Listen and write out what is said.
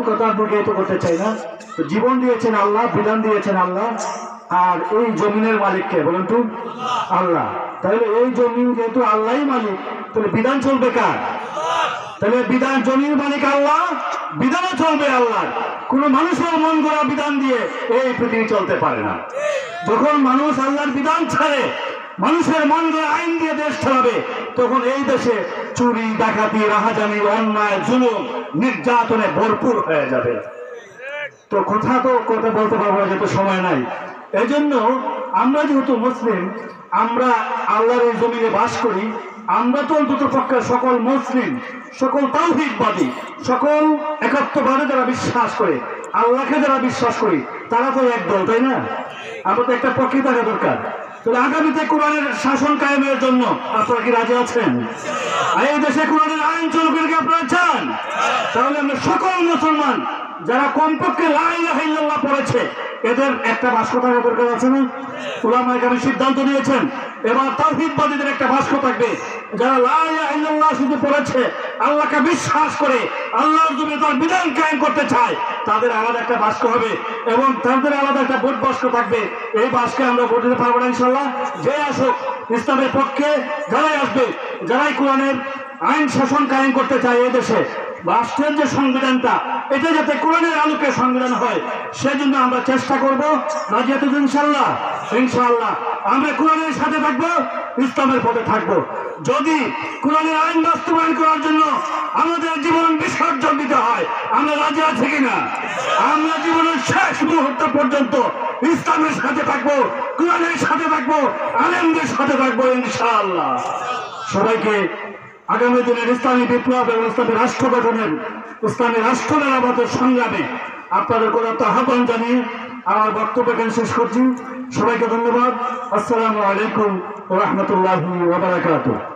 কথা প্রজ্ঞায়িত করতে চাই না। তো জীবন দিয়েছেন আল্লাহ, বিধান দিয়েছেন আল্লাহ, আর এই জমিনের মালিককে বলেন তো আল্লাহ। তাহলে এই জমিন যেহেতু আল্লাহই মালিক, তাহলে বিধান চলবে কার? তাহলে বিধান জমির মালিক আল্লাহ, বিধানও চলবে আল্লাহ। কোন মানুষের মন গড়া বিধান দিয়ে এই পৃথিবী চলতে পারে না। যখন মানুষ আল্লাহর বিধান ছাড়ে, মানুষের মন গড়া আইন দিয়ে দেশ চালাবে, তখন এই দেশে চুরি, ডাকাতি, রাহাজানি, অন্যায়, জুলুম, নির্যাতনে ভরপুর হয়ে যাবে। তো কথা বলতে পারবো না, যেহেতু সময় নাই। এই জন্য আমরা যেহেতু মুসলিম, আমরা আল্লাহর এই জমিনে বাস করি, আমরা তো অন্তত পক্ষে সকল মুসলিম, সকল তাওহীদবাদী, সকল একাত্মবাদে যারা বিশ্বাস করে, আল্লাহকে যারা বিশ্বাস করি, তারা তো এক দল, তাই না? আমরা তো একটা পক্ষে থাকা দরকার। তাহলে আগামীতে কোরআনের শাসন কায়েমের জন্য আপনারা কি রাজি আছেন? এই দেশে কোরআনের আইন চলবে কি আপনারা চান? তাহলে আমরা সকল মুসলমান যারা কমপক্ষে লা ইলাহা ইল্লাল্লাহ পড়েছে, এদের একটা বাক্য থাকা দরকার আছে না? উলামায়ে কেরাম সিদ্ধান্ত নিয়েছেন এবার তাওহীদবাদীদের একটা বাক্য থাকবে। যারা লা ইলাহা ইল্লাল্লাহ শুধু পড়েছে, আল্লাহকে বিশ্বাস করে আল্লাহর জমিনে তার বিধান কায়েম করতে চায়, তাদের আলাদা একটা বাক্য হবে এবং তাদের আলাদা একটা ভোট বাক্য থাকবে। এই বাক্যে আমরা ভোট দিতে পারবো না ইনশাআল্লাহ। যে আসুক, ইসলামের পক্ষে যারাই আসবে, যারাই কোরআনের আইন শাসন কায়েম করতে চায় এই দেশে, রাষ্ট্রের যে সংবিধানটা, এটা যাতে কোরআনের আলোকে সংবিধান হয়, সেজন্য আমরা চেষ্টা করব। রাজি আছেন ইনশাআল্লাহ? ইনশাআল্লাহ আমরা কোরআনের সাথে থাকবো, ইসলামের পথে থাকবো। যদি কোরআনের আইন বাস্তবায়ন করার জন্য আমাদের জীবন বিসর্জন দিতে হয়, আমরা রাজি আছি কিনা? আমরা জীবনের শেষ মুহূর্ত পর্যন্ত ইসলামের সাথে থাকবো, কোরআনের সাথে থাকবো, আলেমদের সাথে থাকবো ইনশাআল্লাহ। সবাইকে আগামী দিনের ইসলামী বিপ্লব এবং ইসলামী রাষ্ট্র গঠনের, ইসলামী রাষ্ট্র মেরামতের সংগ্রামে আপনাদের কোনো আহ্বান জানিয়ে আমার বক্তব্য এখানে শেষ করছি। সবাইকে ধন্যবাদ। আসসালামু আলাইকুম ওয়া রাহমাতুল্লাহি ওয়া বারাকাতুহু।